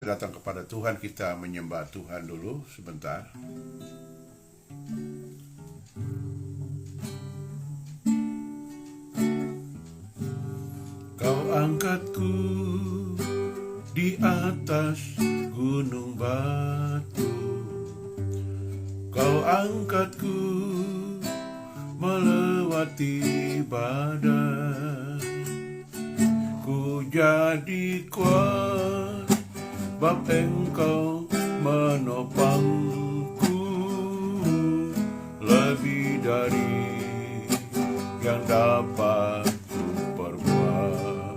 Datang kepada Tuhan, kita menyembah Tuhan dulu sebentar. Kau angkatku di atas gunung batu, Kau angkatku melewati badai. Ku jadi kuat sebab Engkau menopangku, lebih dari yang dapat ku perbuat.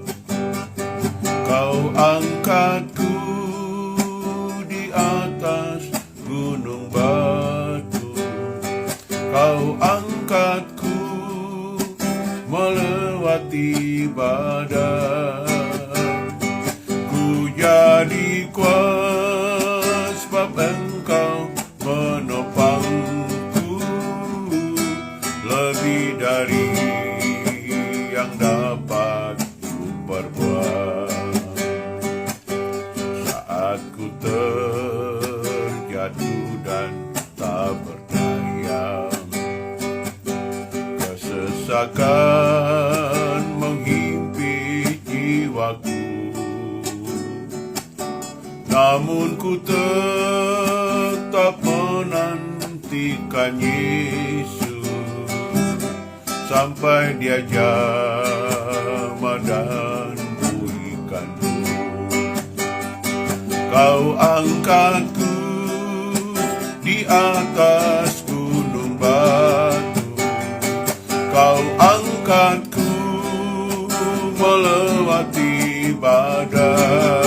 Kau angkatku di atas gunung batu, Kau angkatku melewati badai. Ku jadi kuat sebab Engkau menopangku, lebih dari yang dapat ku perbuat. Saat ku terjatuh dan tak berdaya, kesesakan menghimpit jiwaku, namun ku tetap menantikan Yesus sampai Dia jamah dan pulihkanku. Kau angkatku di atas gunung batu, Kau angkatku melewati badai.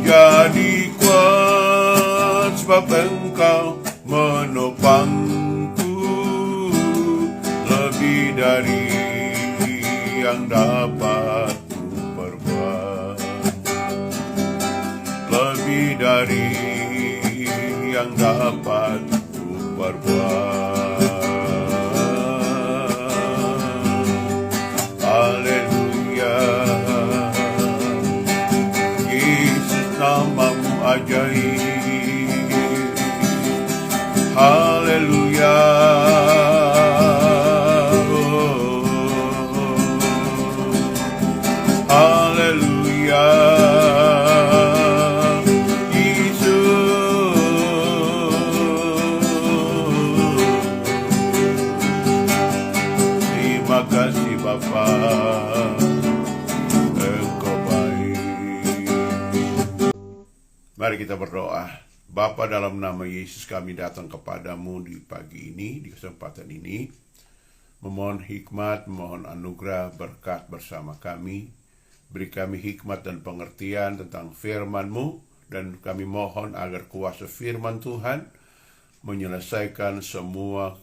Jadi kuat sebab Engkau menopangku, lebih dari yang dapat ku perbuat, lebih dari yang dapat ku perbuat. Haleluya, namamu ajaib. Haleluya, oh, haleluya, Yesus. Terima kasih Bapa, mari kita berdoa. Bapa, dalam nama Yesus kami datang kepadamu di pagi ini, di kesempatan ini, memohon hikmat, memohon anugerah, berkat bersama kami. Beri kami hikmat dan pengertian tentang firman-Mu, dan kami mohon agar kuasa firman Tuhan menyelesaikan semua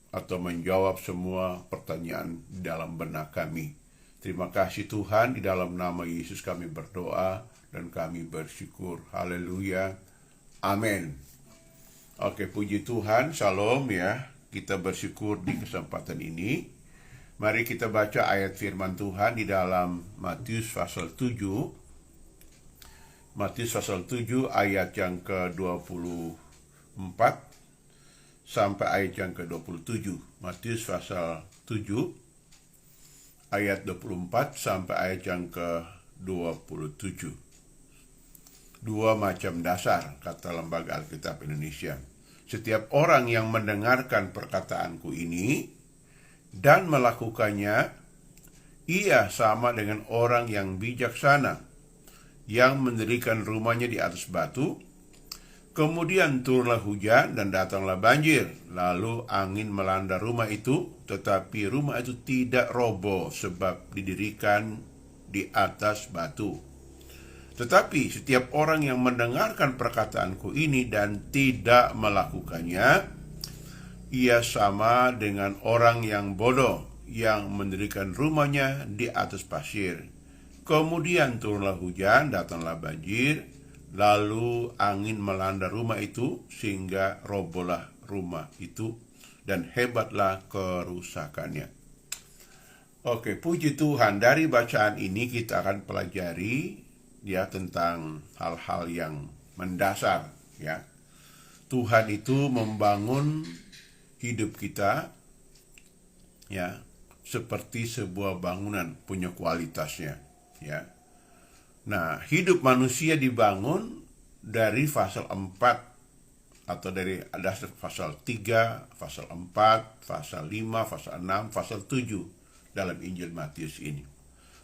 atau menjawab semua pertanyaan di dalam benak kami. Terima kasih Tuhan, di dalam nama Yesus kami berdoa dan kami bersyukur. Haleluya. Amin. Oke, puji Tuhan. Shalom ya. Kita bersyukur di kesempatan ini. Mari kita baca ayat firman Tuhan di dalam Matius pasal 7. Matius pasal 7 ayat yang ke-24 sampai ayat yang ke-27. Matius pasal 7 ayat 24 sampai ayat yang ke-27. Dua macam dasar, kata Lembaga Alkitab Indonesia. Setiap orang yang mendengarkan perkataanku ini dan melakukannya, ia sama dengan orang yang bijaksana, yang mendirikan rumahnya di atas batu. Kemudian turunlah hujan dan datanglah banjir, lalu angin melanda rumah itu, tetapi rumah itu tidak roboh sebab didirikan di atas batu. Tetapi setiap orang yang mendengarkan perkataanku ini dan tidak melakukannya, ia sama dengan orang yang bodoh yang mendirikan rumahnya di atas pasir. Kemudian turunlah hujan, datanglah banjir, lalu angin melanda rumah itu sehingga robohlah rumah itu dan hebatlah kerusakannya. Oke, puji Tuhan, dari bacaan ini kita akan pelajari ya tentang hal-hal yang mendasar, ya. Tuhan itu membangun hidup kita, ya, seperti sebuah bangunan punya kualitasnya, ya. Nah, hidup manusia dibangun dari pasal 4 atau dari ada pasal 3, pasal 4, pasal 5, pasal 6, pasal 7 dalam Injil Matius ini.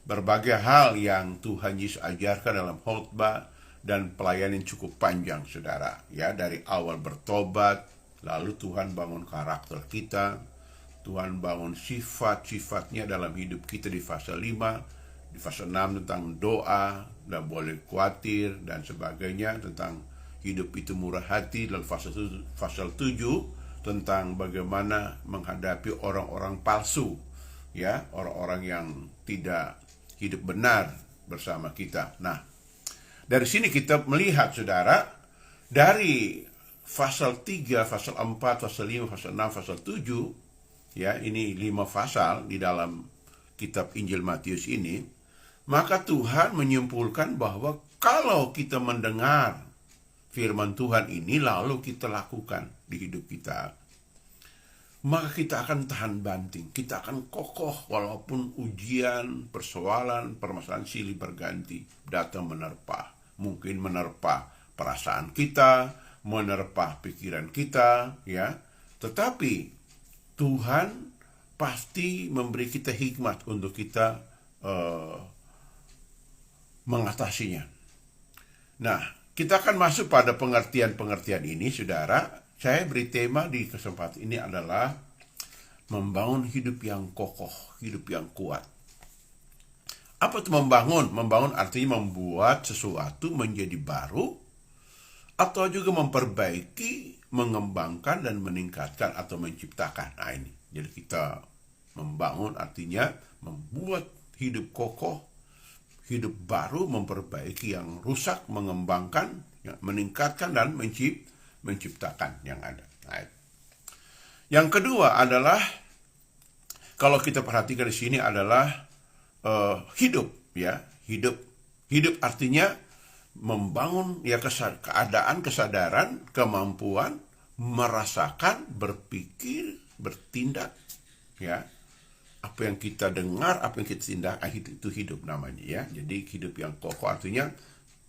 Berbagai hal yang Tuhan Yesus ajarkan dalam khotbah dan pelayanan cukup panjang, saudara. Ya, dari awal bertobat, lalu Tuhan bangun karakter kita, Tuhan bangun sifat-sifatnya dalam hidup kita di pasal 5, di pasal 6 tentang doa, dan boleh khawatir, dan sebagainya, tentang hidup itu murah hati, dalam pasal 7 tentang bagaimana menghadapi orang-orang palsu, ya, orang-orang yang tidak hidup benar bersama kita. Nah, dari sini kita melihat, saudara, dari pasal 3, pasal 4, pasal 5, pasal 6, pasal 7, ya, ini 5 pasal di dalam kitab Injil Matius ini, maka Tuhan menyimpulkan bahwa kalau kita mendengar firman Tuhan ini lalu kita lakukan di hidup kita, maka kita akan tahan banting, kita akan kokoh walaupun ujian, persoalan, permasalahan silih berganti datang menerpa. Mungkin menerpa perasaan kita, menerpa pikiran kita, ya. Tetapi Tuhan pasti memberi kita hikmat untuk kita mengatasinya. Nah, kita akan masuk pada pengertian-pengertian ini, saudara. Saya beri tema di kesempatan ini adalah membangun hidup yang kokoh, hidup yang kuat. Apa itu membangun? Membangun artinya membuat sesuatu menjadi baru, atau juga memperbaiki, mengembangkan, dan meningkatkan atau menciptakan. Nah, ini. Jadi kita membangun artinya membuat hidup kokoh, hidup baru, memperbaiki yang rusak, mengembangkan, meningkatkan, dan menciptakan yang ada. Nah, yang kedua adalah, kalau kita perhatikan di sini adalah hidup, ya, hidup artinya membangun, ya, keadaan, kesadaran, kemampuan merasakan, berpikir, bertindak, ya. Apa yang kita dengar, apa yang kita tindak, itu hidup namanya, ya. Jadi hidup yang kokoh artinya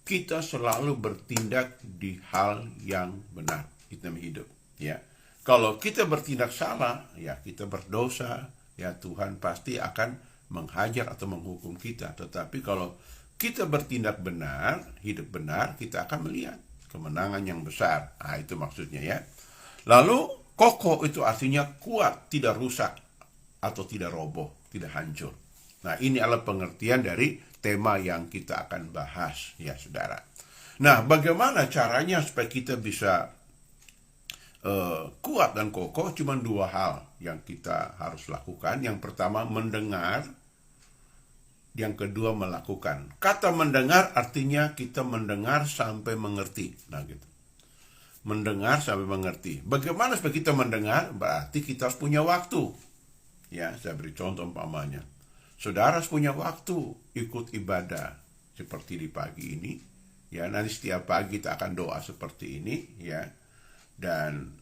kita selalu bertindak di hal yang benar. Itu namanya hidup, ya. Kalau kita bertindak salah, ya, kita berdosa, ya, Tuhan pasti akan menghajar atau menghukum kita. Tetapi kalau kita bertindak benar, hidup benar, kita akan melihat kemenangan yang besar. Nah, itu maksudnya, ya. Lalu kokoh itu artinya kuat, tidak rusak atau tidak roboh, tidak hancur. Nah, ini adalah pengertian dari tema yang kita akan bahas, ya, saudara. Nah, bagaimana caranya supaya kita bisa kuat dan kokoh? Cuma dua hal yang kita harus lakukan. Yang pertama, mendengar. Yang kedua, melakukan. Kata mendengar artinya kita mendengar sampai mengerti. Nah, gitu. Mendengar sampai mengerti. Bagaimana supaya kita mendengar? Berarti kita harus punya waktu. Ya, saya beri contoh umpamanya. Saudara harus punya waktu ikut ibadah seperti di pagi ini. Ya, nanti setiap pagi kita akan doa seperti ini, ya. Dan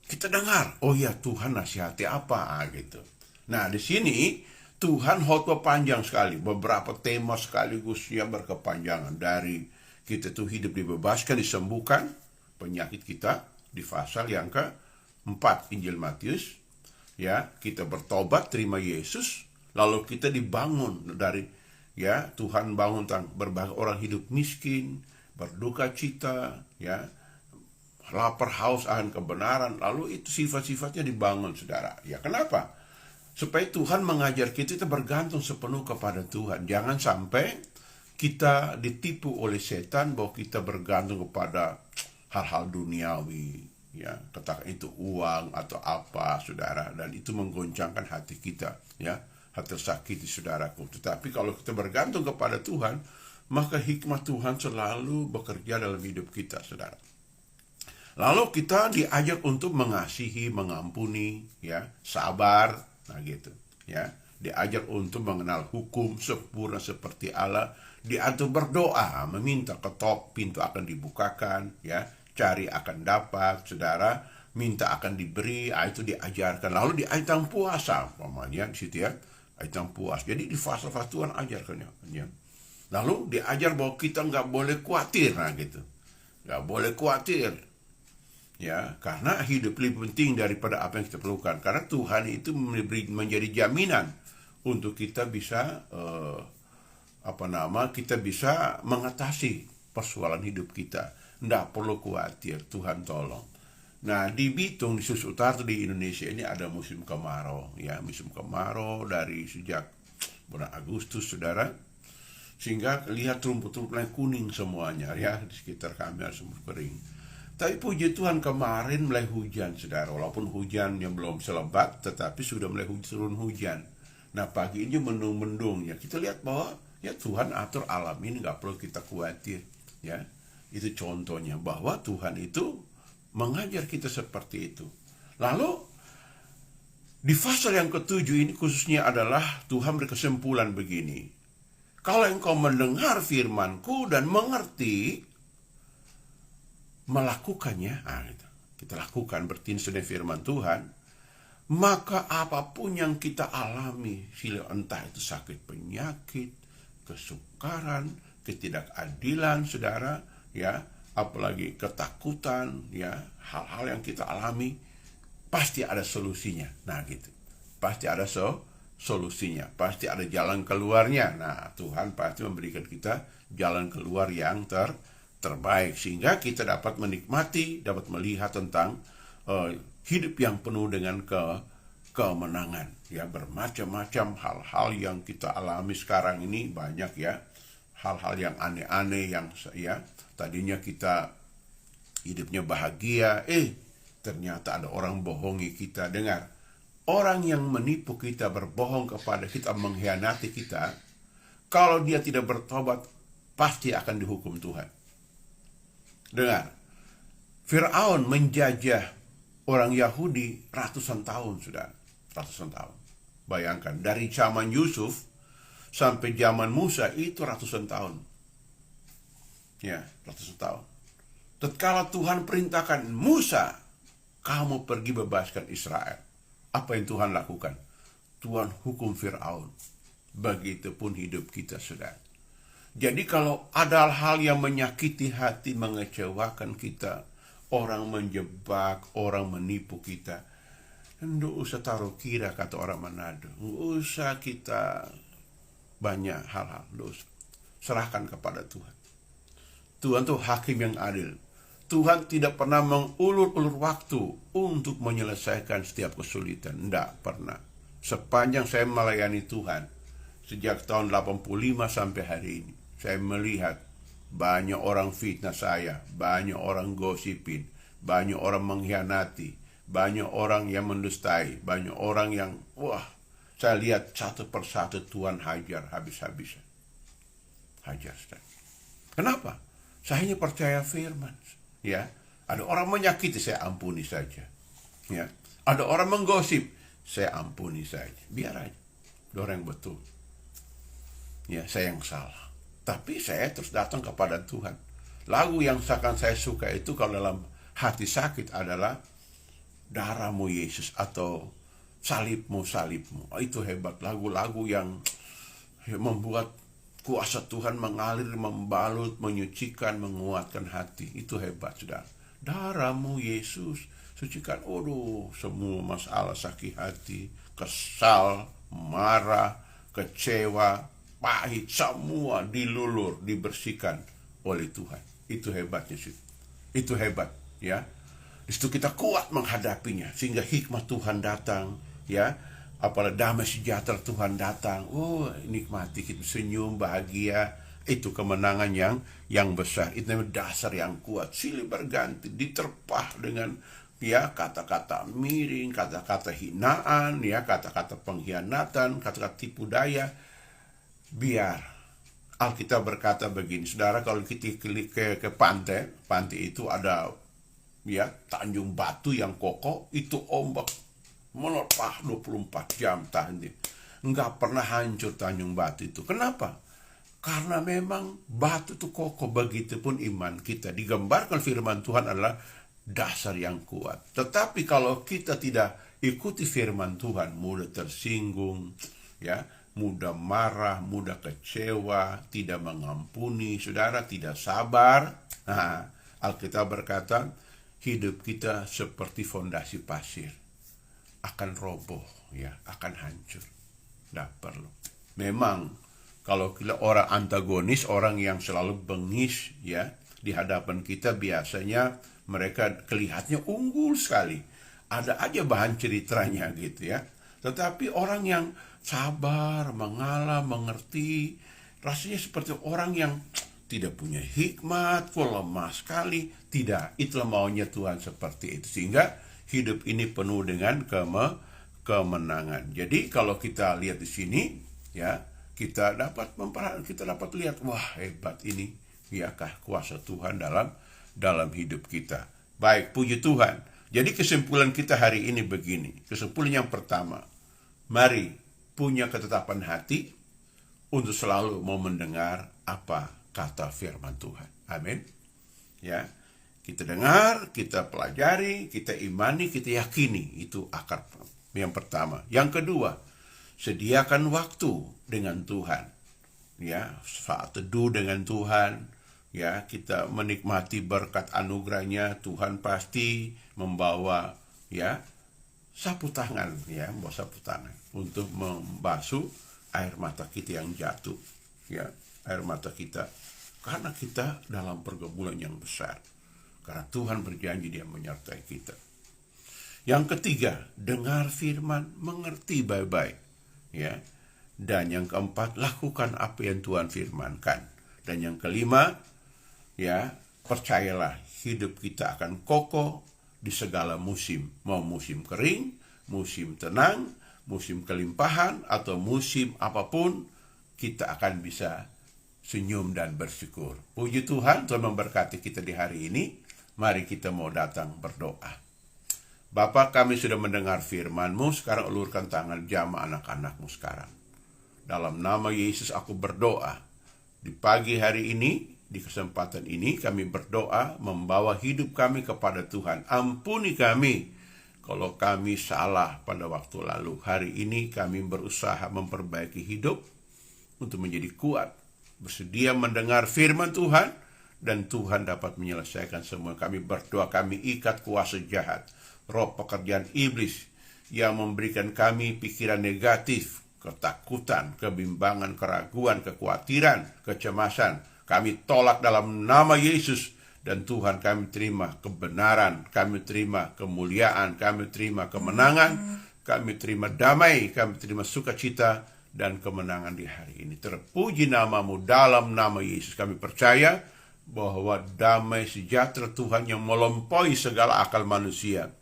kita dengar, oh ya, Tuhan nasihati apa, gitu. Nah, di sini Tuhan khotbah panjang sekali, beberapa tema sekaligus yang berkepanjangan. Dari kita tuh hidup dibebaskan, disembuhkan penyakit kita di pasal yang ke-4 Injil Matius, ya, kita bertobat, terima Yesus, lalu kita dibangun dari, ya, Tuhan bangun tentang berbagai orang hidup miskin, berduka cita, ya, lapar haus akan kebenaran, lalu itu sifat-sifatnya dibangun, saudara. Ya, kenapa? Supaya Tuhan mengajar kita bergantung sepenuh kepada Tuhan. Jangan sampai kita ditipu oleh setan bahwa kita bergantung kepada hal-hal duniawi, ya, katakan itu uang atau apa, saudara, dan itu menggoncangkan hati kita, ya, hati tersakiti, saudaraku. Tetapi kalau kita bergantung kepada Tuhan, maka hikmat Tuhan selalu bekerja dalam hidup kita, saudara. Lalu kita diajak untuk mengasihi, mengampuni, ya, sabar, nah gitu, ya. diajar untuk mengenal hukum sempurna seperti Allah, diatur berdoa, meminta ketok pintu akan dibukakan, ya, cari akan dapat, saudara, minta akan diberi, itu diajarkan. Lalu di ayat yang puasa, umpamanya di situ ya, ayat yang puas. Jadi di fase-fase Tuhan ajarkannya, ya. Lalu diajar bahwa kita nggak boleh khawatir, nah gitu, nggak boleh khawatir, ya, karena hidup lebih penting daripada apa yang kita perlukan. Karena Tuhan itu menjadi jaminan untuk kita bisa kita bisa mengatasi persoalan hidup kita. Nggak perlu khawatir, Tuhan tolong. Nah, di Bitung, di Sulawesi Utara, di Indonesia ini ada musim kemarau, ya, musim kemarau dari sejak bulan Agustus, saudara, sehingga lihat rumput-rumputnya kuning semuanya, ya, di sekitar kami ada semua kering. Tapi puji Tuhan kemarin mulai hujan, saudara, walaupun hujannya belum selebat, tetapi sudah mulai turun hujan. Nah, pagi ini mendung-mendung, ya, kita lihat bahwa ya Tuhan atur alam ini, nggak perlu kita khawatir, ya. Itu contohnya bahwa Tuhan itu mengajar kita seperti itu. Lalu di pasal yang ketujuh ini khususnya adalah Tuhan berkesimpulan begini. Kalau engkau mendengar firman-Ku dan mengerti, melakukannya, kita lakukan berarti sudah firman Tuhan, maka apapun yang kita alami, entah itu sakit penyakit, kesukaran, ketidakadilan, saudara, ya, apalagi ketakutan, ya, hal-hal yang kita alami, pasti ada solusinya. Nah gitu, pasti ada solusinya, pasti ada jalan keluarnya. Nah, Tuhan pasti memberikan kita jalan keluar yang terbaik, sehingga kita dapat menikmati, dapat melihat tentang hidup yang penuh dengan kemenangan, ya. Bermacam-macam hal-hal yang kita alami sekarang ini banyak, ya, hal-hal yang aneh-aneh yang, ya, tadinya kita hidupnya bahagia, ternyata ada orang bohongi kita. Dengar, orang yang menipu kita, berbohong kepada kita, mengkhianati kita, kalau dia tidak bertobat, pasti akan dihukum Tuhan. Dengar, Firaun menjajah orang Yahudi ratusan tahun, sudah ratusan tahun. Bayangkan, dari zaman Yusuf sampai zaman Musa itu ratusan tahun, ya, ratusan tahun. Tatkala Tuhan perintahkan, Musa, kamu pergi bebaskan Israel, apa yang Tuhan lakukan? Tuhan hukum Firaun. Begitupun hidup kita, saudara. Jadi kalau ada hal yang menyakiti hati, mengecewakan kita, orang menjebak, orang menipu kita, nggak usah taruh kira, kata orang Manado. Nggak usah kita banyak hal-hal, serahkan kepada Tuhan. Tuhan tuh hakim yang adil. Tuhan tidak pernah mengulur-ulur waktu untuk menyelesaikan setiap kesulitan. Tidak pernah. Sepanjang saya melayani Tuhan, sejak tahun 85 sampai hari ini, saya melihat banyak orang fitnah saya, banyak orang gosipin, banyak orang mengkhianati, banyak orang yang mendustai, banyak orang yang, saya lihat satu persatu Tuhan hajar habis-habisan. Hajar, saudara. Kenapa? Saya hanya percaya firman, ya. Ada orang menyakiti, saya ampuni saja, ya. Ada orang menggosip, saya ampuni saja, biar aja. Orang yang betul, ya, saya yang salah. Tapi saya terus datang kepada Tuhan. Lagu yang akan saya suka itu kalau dalam hati sakit adalah darahmu Yesus atau salibmu. Itu hebat, lagu-lagu yang membuat kuasa Tuhan mengalir, membalut, menyucikan, menguatkan hati. Itu hebat, saudara. Darahmu Yesus sucikan. Semua masalah sakit hati, kesal, marah, kecewa, pahit, semua dilulur, dibersihkan oleh Tuhan. Itu hebatnya sih. Itu hebat, ya. Di situ kita kuat menghadapinya, sehingga hikmat Tuhan datang, ya. Apalagi damai sejahtera Tuhan datang. Nikmati, kita senyum, bahagia. Itu kemenangan yang besar. Itu dasar yang kuat. Silih berganti, diterpah dengan, ya, kata-kata miring, kata-kata hinaan, ya, kata-kata pengkhianatan, kata-kata tipu daya. Biar Alkitab berkata begini, saudara, kalau kita ke pantai itu ada, ya, tanjung batu yang kokoh, itu ombak menerpah 24 jam tahan dia. nggak pernah hancur Tanjung Batu itu. Kenapa? Karena memang batu itu kokoh, begitupun iman kita. Digambarkan firman Tuhan adalah dasar yang kuat. Tetapi kalau kita tidak ikuti firman Tuhan, mudah tersinggung, ya, mudah marah, mudah kecewa, tidak mengampuni, saudara, tidak sabar. Nah, Alkitab berkata, hidup kita seperti fondasi pasir, akan roboh, ya, akan hancur. Tidak perlu. Memang kalau kita orang antagonis, orang yang selalu bengis, ya, di hadapan kita biasanya mereka kelihatannya unggul sekali. Ada aja bahan ceritanya gitu ya. Tetapi orang yang sabar, mengalah, mengerti, rasanya seperti orang yang tidak punya hikmat, kok lemah sekali. Tidak, itulah maunya Tuhan seperti itu. Sehingga hidup ini penuh dengan kemenangan. Jadi kalau kita lihat di sini, ya, kita dapat lihat, wah, hebat ini, yakah kuasa Tuhan dalam hidup kita. Baik, puji Tuhan. Jadi kesimpulan kita hari ini begini. Kesimpulan yang pertama, mari punya ketetapan hati untuk selalu mau mendengar apa kata firman Tuhan. Amin. Ya, kita dengar, kita pelajari, kita imani, kita yakini. Itu akar yang pertama. Yang kedua, sediakan waktu dengan Tuhan. Ya, saat teduh dengan Tuhan, ya, kita menikmati berkat anugerahnya. Tuhan pasti membawa, ya, sapu tangan, ya, membawa sapu tangan untuk membasuh air mata kita yang jatuh, ya, air mata kita, karena kita dalam pergumulan yang besar. Karena Tuhan berjanji Dia menyertai kita. Yang ketiga, dengar firman, mengerti baik-baik, ya. Dan yang keempat, lakukan apa yang Tuhan firmankan. Dan yang kelima, ya, percayalah hidup kita akan kokoh di segala musim. Mau musim kering, musim tenang, musim kelimpahan, atau musim apapun, kita akan bisa senyum dan bersyukur. Puji Tuhan, Tuhan memberkati kita di hari ini. Mari kita mau datang berdoa. Bapa, kami sudah mendengar firman-Mu, sekarang ulurkan tangan jamaah anak-anak-Mu sekarang. Dalam nama Yesus aku berdoa. Di pagi hari ini, di kesempatan ini kami berdoa membawa hidup kami kepada Tuhan. Ampuni kami kalau kami salah pada waktu lalu. Hari ini kami berusaha memperbaiki hidup untuk menjadi kuat, bersedia mendengar firman Tuhan, dan Tuhan dapat menyelesaikan semua. Kami berdoa, kami ikat kuasa jahat, roh pekerjaan iblis yang memberikan kami pikiran negatif, ketakutan, kebimbangan, keraguan, kekhawatiran, kecemasan. Kami tolak dalam nama Yesus. Dan Tuhan, kami terima kebenaran, kami terima kemuliaan, kami terima kemenangan, kami terima damai, kami terima sukacita dan kemenangan di hari ini. Terpuji nama-Mu dalam nama Yesus. Kami percaya bahwa damai sejahtera Tuhan yang melampaui segala akal manusia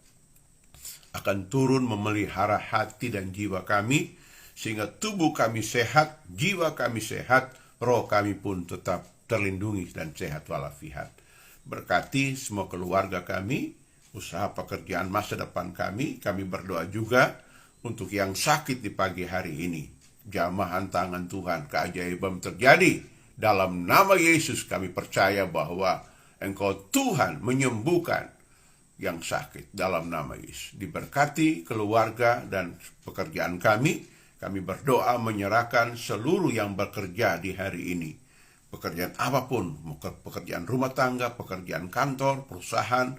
akan turun memelihara hati dan jiwa kami, sehingga tubuh kami sehat, jiwa kami sehat, roh kami pun tetap terlindungi dan sehat walafiat. Berkati semua keluarga kami, usaha pekerjaan masa depan kami. Kami berdoa juga untuk yang sakit di pagi hari ini. Jamahan tangan Tuhan, keajaiban terjadi. Dalam nama Yesus kami percaya bahwa Engkau Tuhan menyembuhkan yang sakit dalam nama Yesus. Diberkati keluarga dan pekerjaan kami. Kami berdoa menyerahkan seluruh yang bekerja di hari ini. Pekerjaan apapun, pekerjaan rumah tangga, pekerjaan kantor, perusahaan,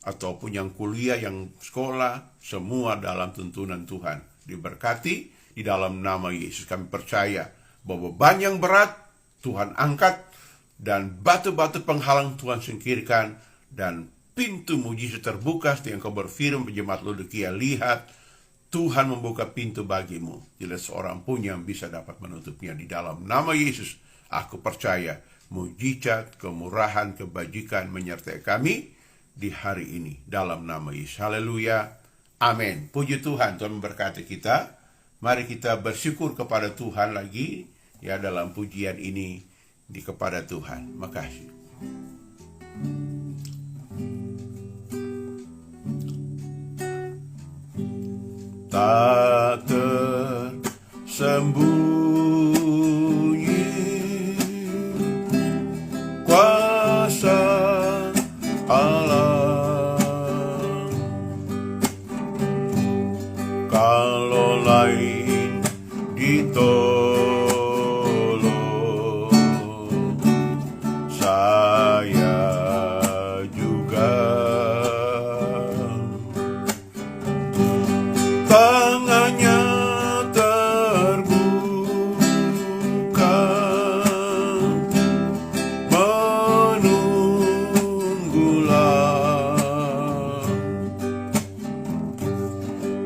ataupun yang kuliah, yang sekolah, semua dalam tuntunan Tuhan. Diberkati di dalam nama Yesus. Kami percaya bahwa beban yang berat Tuhan angkat, dan batu-batu penghalang Tuhan singkirkan, dan pintu mujizat terbuka seperti yang Kau berfirman jemaat Laodikia, lihat, Tuhan membuka pintu bagimu. Tidak seorang pun yang bisa dapat menutupnya. Di dalam nama Yesus, aku percaya mujizat, kemurahan, kebajikan menyertai kami di hari ini. Dalam nama Yesus. Haleluya. Amin. Puji Tuhan. Tuhan memberkati kita. Mari kita bersyukur kepada Tuhan lagi, ya, dalam pujian ini kepada Tuhan. Makasih. Tak kuasa Allah. Kalau lain ditolong, saya juga. Tangannya terbuka, menunggulah,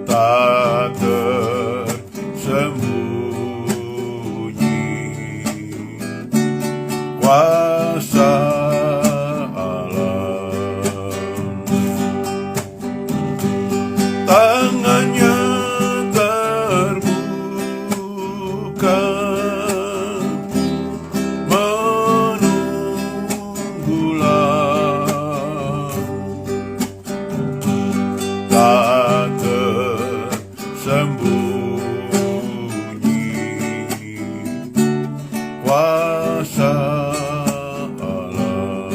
tak tersembunyi kuasa Allah. Tangannya terbuka, menunggulah, tak tersembunyi kuasa Allah.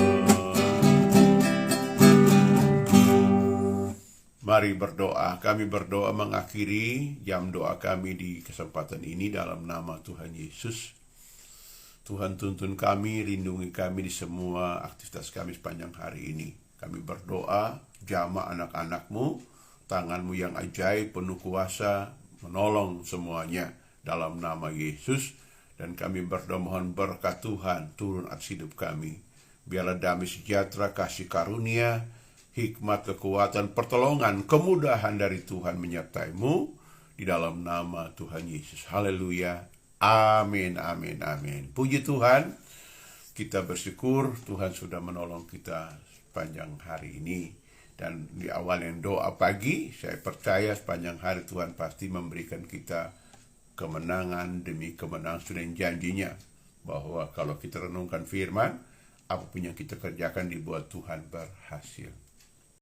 Mari berdoa. Kami berdoa mengakhiri jam doa kami di kesempatan ini dalam nama Tuhan Yesus. Tuhan, tuntun kami, lindungi kami di semua aktivitas kami sepanjang hari ini. Kami berdoa, jamah anak-anak-Mu, tangan-Mu yang ajaib, penuh kuasa, menolong semuanya dalam nama Yesus. Dan kami berdoa mohon berkat Tuhan turun atas hidup kami. Biarlah damai sejahtera, kasih karunia, hikmat, kekuatan, pertolongan, kemudahan dari Tuhan menyertai-Mu di dalam nama Tuhan Yesus. Haleluya. Amin, amin, amin. Puji Tuhan, kita bersyukur Tuhan sudah menolong kita sepanjang hari ini. Dan di awal yang doa pagi, saya percaya sepanjang hari Tuhan pasti memberikan kita kemenangan demi kemenangan sudah janjinya. Bahwa kalau kita renungkan firman, apapun yang kita kerjakan dibuat Tuhan berhasil.